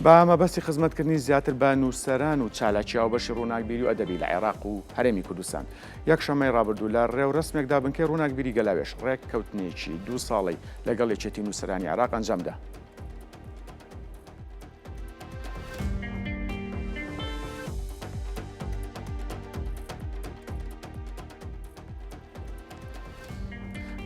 با مەبەستی خزمەتکردنی زیاتر بە نووسەران و چالاکیاو بەشی ڕووناکبیری و ئەدەبی لە عێراق و هەرێمی کوردستان. یەک شەمەی ڕابردوو لە ڕێوڕسمێکدا بنکەی ڕووناکبیری گەلاوێش ڕێککەوتنێکی 2 ساڵی لەگەڵ یەکێتی نووسەرانی عێراق ئەنجامدا.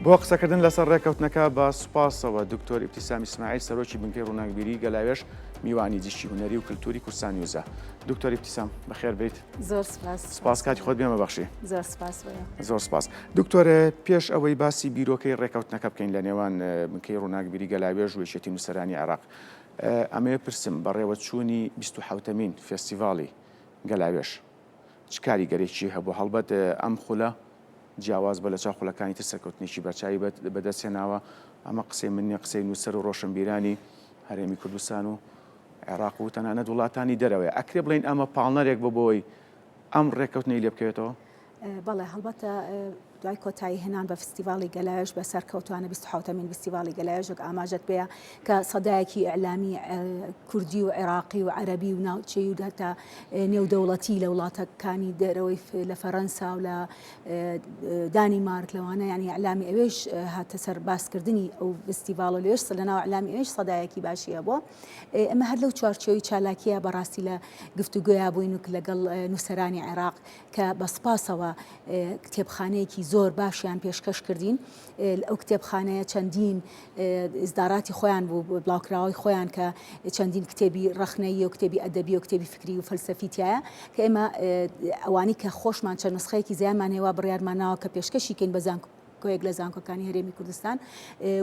بۆ قسەکردن لەسەر ڕێککەوتنەکە بە سوپاسەوە دکتۆر ئیبتیسام ئیسماعیل سەرۆکی بنکەی ڕووناکبیری گەلاوێش میوانی جشتی هونەری و کللتوری کورسان نیوزە. دکتۆر ئیبتیسام بەخێر بیت. زۆر سپاس. سپاس کاتی خۆت بێمە بەخشی. زۆر سپاس. زۆر سپاس. دکتۆرە پێش ئەوەی باسی بیرۆکەی ڕێککەوتنەکە بکەین لە نێوان بنکەی ڕووناکبیری گەلاوێژ و یەکێتی نووسەرانی عێراق، ئەمەیە پرسم بەڕێوەچوونی 27مین فێستیڤاڵی گەلاوێش چ کاریگەرێکی هەبوو؟ هەڵبەت ئەم خولە جیاواز بە لە چاو خولەکانی تر سەرکەوتنێکی بەرچاوی بەدەستهێناوە. ئەمە قسەی من نییە، قسەی نووسەر و ڕۆشنبیرانی هەرێمی کوردستان و عێراق و تەنانەت وڵاتانی دەرەوەی. ئەکرێ بڵین ئەمە پاڵنەرێک بۆی ئەم ڕێککەوتنەی لێ بکەوێتەوە؟ بەڵێ هەڵبەتە دوای کۆتایی هێنان بە فستیڤاڵی گەلاوێژ بە سەرکەوتوانە 27مین فستیڤاڵی گەلاوێژێک ئاماژەت پێەیە کە سەدایەکی ئەعلامی کوردی و عێراقی و عەرەبی و ناوچەی و هەتا نێودەوڵەتی لە وڵاتەکانی دەرەوەی لە فەرەنسا و لە دانیمارک لەوانە ینی ئەعلامی ئەوێش هاتە سەر باسکردنی ئەو فستیڤاڵە لێش لەناو ئەعلامی ئەوێش سەدایەکی باشیە بۆ ئەمە هەر لەو چوارچێوەی چالاکیە بەڕاستی لە گفتوگویا بووین و لەگەڵ نووسەرانی عێراق کە بە سپاسەوە کتێبخانەیەکی زۆر باشیان پێشکەش کردین. ئەو کتێبخانەیە چەندین ئیزداراتی خۆیان بوو، بڵاوکراوەی خۆیان کە چەندین کتێبی ڕەخنەیی و کتێبی ئەدەبی و کتێبی فکری و فەلسەفیتیایە کە ئێمە ئەوانی کە خۆشمان چەند نسخەیەکی زیانمان هێوا بڕیارماناوە کە پێشکەشی کەین بە زانکۆیەک لە زانکۆکانی هەرێمی کوردستان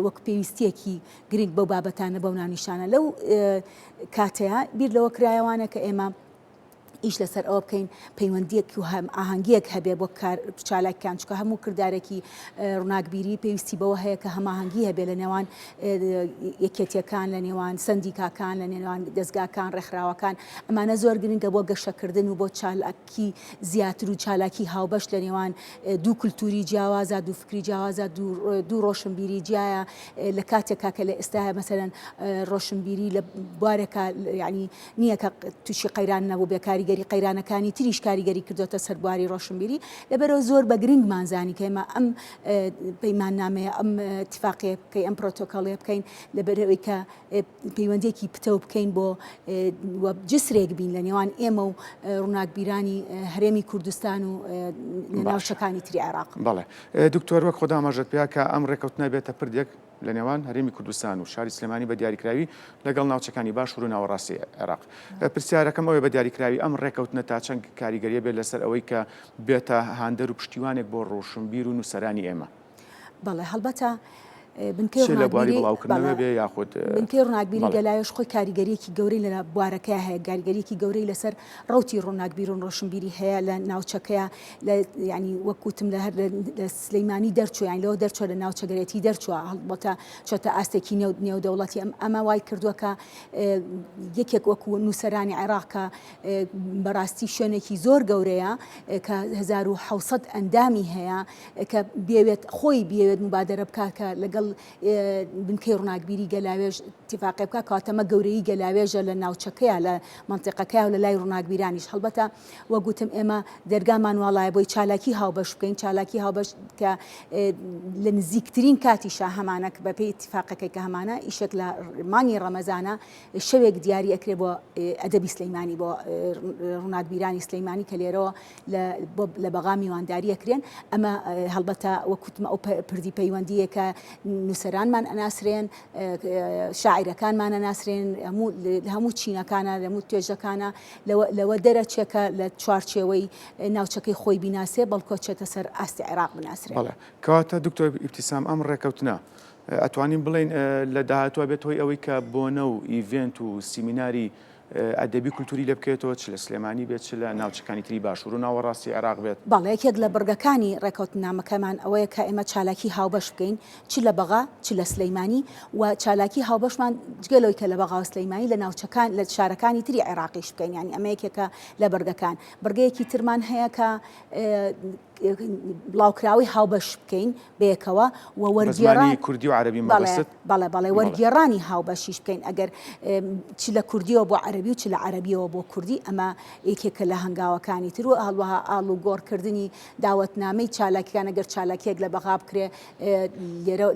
وەک پێویستیەکی گرنگ بەو بابەتانە بەو ناونیشانە. لەو کاتەیە بیر لەوە کرایەوانە کە ئێمە ئیش لەسەر ئەوە بکەین پەیوەندیەک و ئاهەنگیەک هەبێ بۆ چالاکیان، چکە هەموو کردارێکی ڕووناکبیری پێویستی بەوە هەیە کە هەماهەنگی هەبێ لە نێوان یەکێتیەکان، لە نێوان سندیکاکان، لە نێوان دەستگاکان، ڕێکخراوەکان. ئەمانە زۆر گرنگە بۆ گەشەکردن و بۆ چالاکی زیاتر و چالاکی هاوبەش لە نێوان دوو کولتوری جیاوازە، دوو فکری جیاوازە، دوو ڕۆشنبیری جیایە. لە کاتێکا کە لە ئێستاە مەسەرەن ڕۆشنبیری لە بوارێکە ینی نییە کە تووشی قەیران نەبوو بێکاری گەری قەیرانەکانی تریش کاریگەری کردوتە سەربواری ڕۆشنبیری. لەبەرەوە زۆر بە گرنگمانزانی کە ئێمە ئەم پەیماننامەیە ئەم اتفاقیە بکەین، ئەم پرۆتۆکۆڵێ بکەین لەبەرەوەی کە پەیوەندیەکی پتەو بکەین بۆ جسرێک بین لە نێوان ئێمە و ڕووناکبیرانی هەرێمی کوردستان و ناوچەکانی تری عێراق. بەڵێ دکتۆر وەک خۆدا ئاماژەت پێیا کە ئەم ڕێککەوتنە بێتە پردێک لە نێوان هەرێمی کوردستان و شاری سلێمانی بە دیاریکراوی لەگەڵ ناوچەکانی باشوور و ناوەڕاستی عێراق. پرسیارەکەم ئەوەیە بە دیاریکراوی ئەم ڕێککەوتنە تا چەند کاریگەریە بێت لەسەر ئەوەی کە بێتە هاندەر و پشتیوانێک بۆ ڕۆشنبیر و نووسەرانی ئێمە؟ بەڵێ هەڵبەتە بنکەی ڕووناکبیری گەلاوێژ خۆی کاریگەریەکی گەورەی لە بوارەکەی هەیە، کاریگەریەکی گەورەی لەسەر ڕوتی ڕووناکبیر و ڕۆشنبیری هەیە لە ناوچەکەیە. ینی وەکوتم لە هەر لە سلەیمانی دەرچوە، یان لەوە دەرچوە لە ناوچەگەرێتی دەرچوە هەڵبەتە چۆتە ئاستێکی نێودەوڵەتی. ئەمە وای کردووە کە یەکێک وەکو نووسەرانی عێراق کە بەڕاستی شوێنێکی زۆر گەورەیە کە 1700 ئەندامی هەیە کە بێوێت خۆی بێوێت مبادرە بکات کە لەگەڵ بنکەی ڕووناکبیری گەلاوێژ اتفاقی بکات کاتەمە گەورەی گەلاوێژە لە ناوچەکەیە، لە منتیقەکەیە و لە لای ڕووناکبیرانیش. هەڵبەتە وەگوتم ئێمە دەرگامان واڵایە بۆی چالاکی هاوبەش بکەین، چالاکی هاوبەش کە لە نزیکترین کاتیشە هەمانە بەپێی اتفاقەکەی کە هەمانە ئیشێک لە مانگی ڕەمەزانە شەوێک دیاری ئەکرێ بۆ ئەدەبی سلەیمانی، بۆ ڕووناکبیرانی سلەیمانی کە لێرەوە لە بەغا میوانداری ئەکرێن. ئەمە هەڵبەتە وەکوتم ئەو پردی پەیوەندیە کە نووسەرانمان ئەناسرێن، شاعیرەکانمان ئەناسرێن، هەموو چینەکانە، هەموو توێژەکانە لەوە دەرەچێکە لە چوارچێوەی ناوچەکەی خۆی بیناسێ بەڵکۆ چێتە سەر ئاستی عێراق بناسرێن. بەڵێ کەواتە دکتۆر ئیبتیسام ئەم ڕێککەوتنە ئەتوانین بڵین لە داهاتوە بێت هۆی ئەوەی کە بۆنە و ئیڤێنت و سیمیناری ئەدەبی کولتوری لێ بکەێتەوە چ لە سلێمانی بێت چ لە ناوچەکانی تری باشوور و ناوەڕاستی عێراق بێت. بەڵێ یەکێک لە بڕگەکانی ڕێکەوتنامەکەمان ئەوەیە کە ئێمە چالاکی هاوبەش بکەین چ لە بەغا چ لە سلەیمانی و چالاکی هاوبەشمان جگەلەوەی کە لە بەغا و سلەیمانی لە ناوچەکان لە شارەکانی تری عێراقیش بکەین، ینی ئەمە یەکێکە لە بەرگەکان. بڕگەیەکی ترمان هەیە کە بڵاوکراوی هاوبەش بکەین بەیەکەوە و وەرگێڕانی کوردی و عەربی مەبەست. بەڵێ وەرگێڕانی هاوبەشیش بکەین ئەگەر چ لە کوردیەوە بۆ عەربی و چ لە عەربیەوە بۆ کوردی، ئەمە یەکێکە لە هەنگاوەکانی تر و هەڵوەها ئاڵ و گۆڕکردنی داوەتنامەی چالاکیان ئەگەر چالاکیەک لە بەغا بکرێ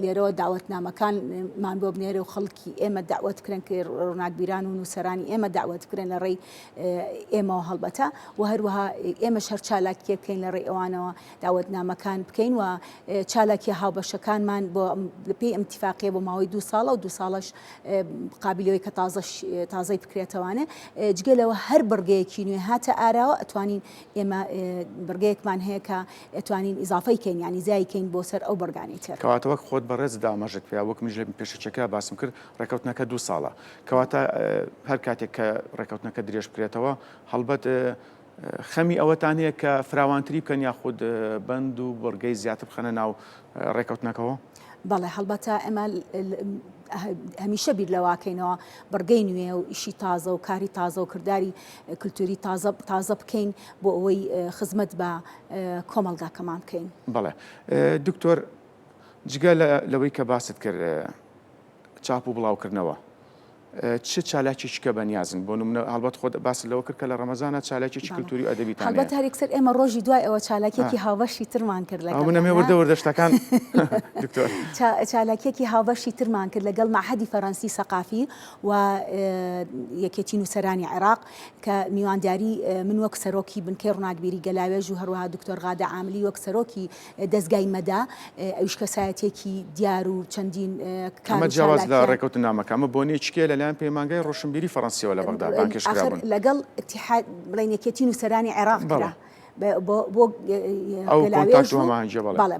لێرەوە داوەتنامەکانمان بۆ بنێرە و خەڵکی ئێمە داوەت بکرێن کە ڕووناکبیران و نووسەرانی ئێمە داوەت بکرێن لە ڕێی ئێمەوە هەڵبەتە و هەروەها ئێمەش هەر چالاکیە بکەین لە ڕێی ئەوانەوە داوەتنامەکان بکەین و چالاکی هاوبەشەکانمان بۆ پێی ئەمتیفاقیە بۆ ماوەی 2 ساڵە و 2 ساڵش قابلەوەی کە تازەی بکرێتەوانە. جگەلەوە هەر بڕگەیەکی نوێ هاتە ئاراوە ئەتوانین ئێمە بڕگەیەکمان هەیە کە ئەتوانین ئیزافەی کەین، ینی زایکەین بۆ سەر ئەو بەرگانی تر. کەواتەوە خۆت بەڕێز دامەژێت پێیا وەک میژ لە پێشەچەکە باسم کرد ڕێکەوتنەکە 2 ساڵە، کەواتە هەر کاتێک کە ڕێکەوتنەکە درێژ بکرێتەوە هەڵبەت خەمی ئەوەتان هەیە کە فراوانتری بکەن یاخود بەند و بڕگەی زیاتر بخەنە ناو ڕێکەوتنەکەەوە؟ بەڵێ هەڵبەتە ئەمە هەمیشە بیر لەواکەینەوە بڕگەی نوێ و ئیشی تازە و کاری تازە و کردداری کولتوری تازە بکەین بۆ ئەوەی خزمەت بە کۆمەلگاکەمان بکەین. بەڵێ دکتۆر جگە لەوەی کە باست کرد چاپ و بڵاوکردنەوە چه چالاکیشکە بەنیازن بۆ نمونە هەڵبەت خۆت باس لەوە کرد کە لە ڕەمەزانە چالاکیی کولتوری و ئەدەبیتان هەڵبەت هەرێکسەر ئێمە ڕۆژی دوای ئەوە چالاکیێکی هاوبەشی ترمان کرد لەگەڵ منەمێ وردە وردەشتەکان دکتۆر چالاکیێکی هاوبەشی ترمان کرد لەگەڵ معهەدی فەڕەنسی سەقافی و یەکێتی نووسەرانی عێراق کە میوانداری من وەک سەرۆکی بنکەی ڕووناکبیری گەلاوێژ و هەروەها دکتۆر غادە عاملی وەک سەرۆکی دەستگای مەدا ئەویش کەسایەتێکی دیار و چەندین ئەمە جیاواز لە ڕێکەوتنامەکە ئەمە بۆنی چکێ لەلایەن پەیمانگای ڕۆشنبیری فەڕەنسیەوە لە بەغدا بانکێشکرابوون لەگەڵ اتحاد بڵێن یەکێتی نووسەرانی عێراق کرا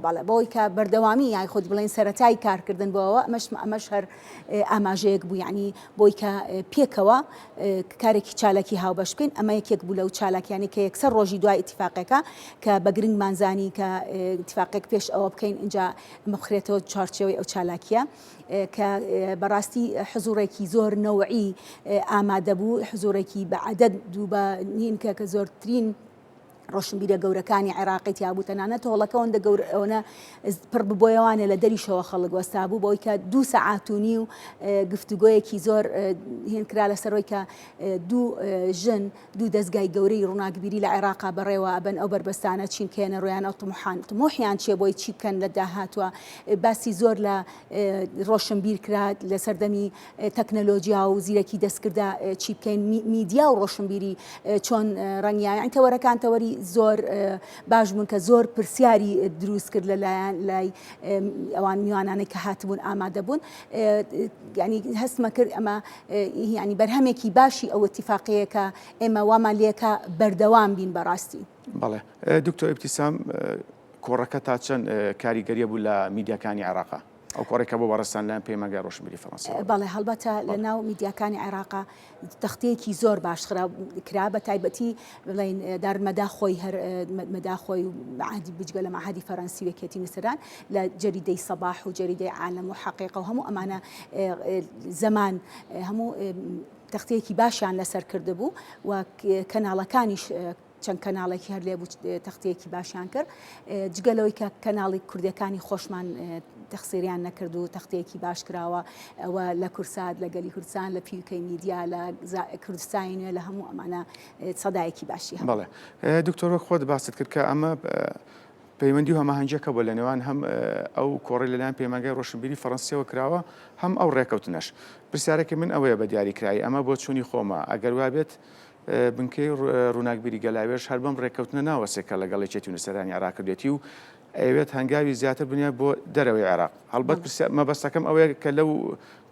بەڵێ بۆی کە بەردەوامی یای خۆت بڵێن سەرەتای کارکردن بۆەوە ئەمەش هەر ئاماژەیەک بوو، یعنی بۆی کە پێکەوە کارێکی چالاکی هاوبەش بکەین. ئەمە یەکێک بوو لەو چالاکیانی کە یەکسەر ڕۆژی دوای ئیتیفاقەکە کە بە گرنگمانزانی کە ئیتیفاقێک پێش ئەوە بکەین اینجا مەخرێتەوە چارچێوەی ئەو چالاکیە کە بەڕاستی حزوڕێکی زۆر نەوعی ئامادە بوو، حزوڕێکی بە عەدەد دوو بە نین کە زۆرترین ڕۆشنبیرە گەورەکانی عێراقی تیابوو تەنانەت هۆڵەکەەوەندە گەورەوەنە پڕ ببۆیەوانە لە دەریشەوە خەڵک وەستا بوو بۆی کە 2 سەعاتونی و گفتوگۆیەکی زۆر هێنکرا لەسەرەوەی کە دوو دەستگای گەورەی ڕووناکبیری لە عێراقا بەڕێوە ئەبەن ئەو بربەستانە چینکێنە ڕۆیان ئەو تمۆحیان چیە بۆی چی بکەن لە داهاتوە. باسی زۆر لە ڕۆشنبیر کرات لە سەردەمی تەکنەلۆجیا و زیرەکی دەستکردا چی بکەین میدیا و ڕۆشنبیری چۆن ڕەنگیان تەوەرەکان تەوەری زۆر باش بوون کە زۆر پرسیاری دروست کرد لەلایەن لای ئەوان میوانانەی کە هاتبوون ئامادە بوون. ینی هەستمە کرد ئەمە ینی بەرهەمێکی باشی ئەو اتیفاقەیە کە ئێمە وامان لێکە بەردەوام بین بەڕاستی. بەڵێ دکتۆر ئیبتیسام کۆڕەکە تا چەند کاریگەریە بوو لە میدیاکانی عێراقا ئەو کۆڕێکە بۆ بەڕستان لایەن پەیمانگای ڕۆشنبیری فەڕەنسا؟ بەڵێ هەڵبەتە لە ناو میدیاکانی عێراقا تەختەیەکی زۆر باش کرا بە تایبەتی بڵێن دارمەدا خۆی هەر مەداخۆی و معهدی بجگە لە معهدی فەڕەنسی وەکێتی نووسەران لە جەریدەی سەباح و جەریدەی عالەم و حەقیقە و هەموو ئەمانە زەمان هەموو تەختەیەکی باشیان لەسەر کرده بوو و کەناڵەکانیش چەند کەناڵێکی هەر لێ بوو تەختەیەکی باشیان کرد جگەلەوەی کە کەناڵی کوردەکانی خۆشمان تەخسیریان نەکرد و تەختەیەکی باش کراوە ئەوە لە کورسات لە گەلی کوردستان لە پیوکەی میدیا لە کوردستانی نوێ لە هەموو ئەمانە سەدایەکی باشی هەبوو. بەڵێ دکتۆر خۆت باست کرد کە ئەمە پەیوەندی و هەماهەنگیەکە بۆ لە نێوان هەم ئەو کۆڕی لەلایەن پەیمانگای ڕۆشنبیری فەڕەنسیەوە کراوە هەم ئەو ڕێکەوتنەش. پرسیارێکی من ئەوەیە بە دیاریکرایی ئەمە بۆ چوونی خۆمە ئەگەر وا بێت بنکەی ڕووناکبیری گەلاوێژ هەر بەم ڕێکەوتنە ناوەسێکە لەگەڵ یەکێتی نووسەرانی عێراق کردێتی و ئەوێت هەنگاوی زیاتر بنیە بۆ دەرەوەی عێراق. هەڵبەت مەبەستەکەم ئەوەیە کە لەو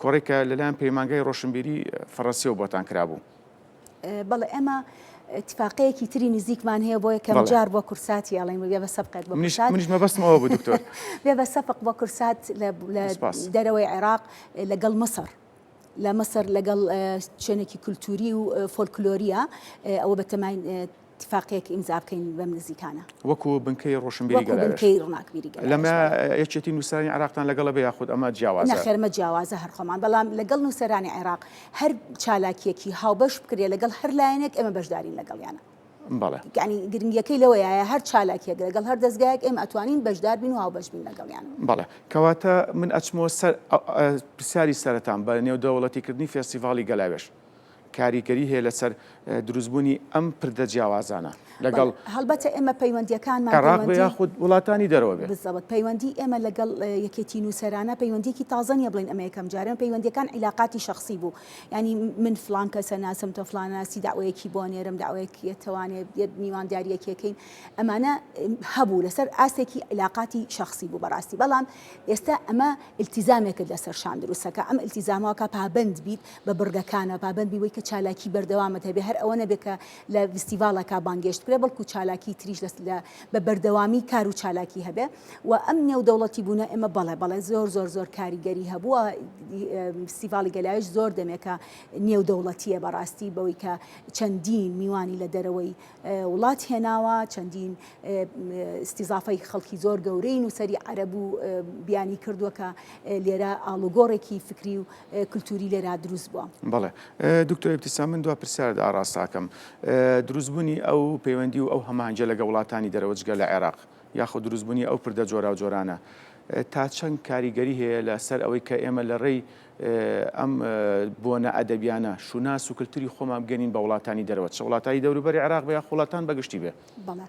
کۆڕێکە لەلایەن پەیمانگای ڕۆشنبیری فەڕەنسیەوە بۆتان کرابوو. بەڵێ ئێمە اتفاقەیەکی تری نزیکمان هەیە بۆ یەکەم جار بۆ کورساتی ئەڵێن بێ بە سەبقێت بۆ کورسات منیش مەبەستم ئەوە بوو دکتۆر بێ بە سەبق بۆ کورسات لە دەرەوەی عێراق لەگەڵ مەسەر لە مەسەر لەگەڵ شوێنێکی کولتوری و فۆلکلۆریە ئەوە بەتەمای اتفاقیەک ئیمزا بکەین بەم نزیکانە وەکو بنکەی ڕۆشنبیری گەلاوێژ بنکەی ڕووناکبیری گەلاوێژ لەمە یەکێتی نووسانی عێراقتان لەگەڵە بە یاخود ئەمە جیاوازە نەخێرمە جیاوازە هەر خۆمان بەڵام لەگەڵ نووسەرانی عێراق هەر چالاکیەکی هاوبەش بکرێ لەگەڵ هەر لایەنێک ئێمە بەشدارین لەگەڵیانە بەڵێ یعنی گرنگیەکەی لەوەیە هەر چالاکیەک لەگەڵ هەر دەستگایەک ئێمە ئەتوانین بەشدار بین و هاوبەش بین لەگەڵیان بەڵێ کەواتە من ئەچمەوە سەر پرسیاری سەرەتان بە نێودەوڵەتیکردنی فێستیڤاڵی گەلاوێژ کاریگەری هەیە لەسەر دروستبوونی ئەم پردە جیاوازانە لەگەڵ هەڵبەتە ئێمە پەیوەندیەکانمان عێراق بە یاخود وڵاتانی دەرەوە بێ بالضبط پەیوەندی ئێمە لەگەڵ یەکێتی نووسەرانە پەیوەندیکی تازە نیە بڵین ئەمە یەکەم جارە پەیوەندیەکان عیلاقاتی شخصی بوو ینی من فلان کەسە ناسم تۆ فلان ناسی داوایەکی بۆ نێرم داوایەکی توانێت میوانداریەکێکین ئەمانە هەبوو لەسەر ئاسێکی عیلاقاتی شخصی بوو بەڕاستی بەڵام ئێستا ئەمە التیزامێکت لەسەر شان دروستەکە ئەم التیزامەکە پابند بیت بە بڕگەکانە پابند بیوەی کە چالاکی بەردەوامەت هەبێ هەر ئەوە نەبێت کە لە فستیڤالەکە بانگێشت بکرێ بەڵکو چالاکی تریش بە بەردەوامی کار و چالاکی هەبێ و ئەم نێودەوڵەتی بوونە ئێمە بەڵێ زۆر کاریگەری هەبووە فستیڤاڵی گەلاوێژ زۆر دەمێکە نێودەوڵەتیە بەڕاستی بەوەی کە چەندین میوانی لە دەرەوەی وڵات هێناوە چەندین استیزافەی خەڵکی زۆر گەورەی نووسەری عەرەب و بیانی کردووە کە لێرە ئاڵوگۆڕێکی فکری و کولتوری لێرە دروست بووە. بەڵێ دکتۆر ئیبتیسام من دوا پرسیاردا ئاڕاستاکەم دروستبوونی ئەو پەیوەندی و ئەو هەمانجە لەگە وڵاتانی دەرەوە جگە لە عێراق یاخود دروستبوونی ئەو پردە جۆرا و جۆرانە تا چەند کاریگەری هەیە لەسەر ئەوەی کە ئێمە لە ڕێی ئەم بۆنە ئەدەبیانە شوناس و کلتوری خۆمان بگەنین بە وڵاتانی دەرەوە چ وڵاتانی دەوروبەری عێراق بە یا وڵاتان بەگشتی بێ. بەڵێ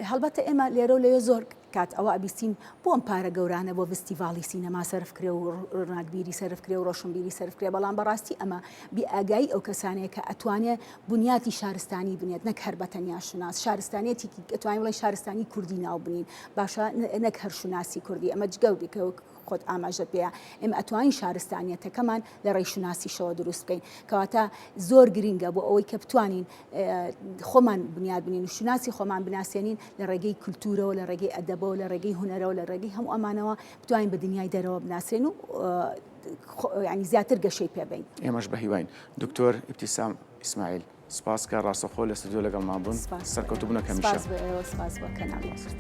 هەڵبەتە ئێمە لێرە و لێ زۆر کات ئەوە ئەبیستین بۆ ئەم پارە گەورانە بۆ فستیڤاڵی سینەما سەرفکرێ و ڕۆناکبیری سەرفکرێ و ڕۆشنبیری سەرفکرێ بەڵام بەڕاستی ئەمە بیئاگایی ئەو کەسانەیە کە ئەتوانێت بنیاتی شارستانی بنێت نەک هەر بەتەنیا شوناس شارستانێتی ئەتوانین بڵێ شارستانی کوردی ناو بنین باشە نەک هەر شوناسی کوردی ئەمە جگەوریکە خۆت ئاماژەت پێەیە ئێمە ئەتوانین شارستانیەتەکەمان لە ڕێی شوناسیشەوە دروست بکەین کەواتە زۆر گرینگە بۆ ئەوەی کە بتوانین خۆمان بنیاد بنین و شوناسی خۆمان بناسیێنین لە ڕێگەی کولتورەوە لە ڕێگەی ئەدەبەوە لە ڕێگەی هونەرەوە لە ڕێگەی هەموو ئەمانەوە بتوانین بە دنیای دەرەوە بناسیێن و ینی زیاتر گەشەی پێبین. ئێمەش بە هیواین دکتۆر ئیبتیسام ئیسماعیل سپاس کە ڕاستەخۆ لە ستودیۆ لەگەڵمان بوون سەرکەوتوو بوونە کەمیشە. سپاس بۆ کەناڵ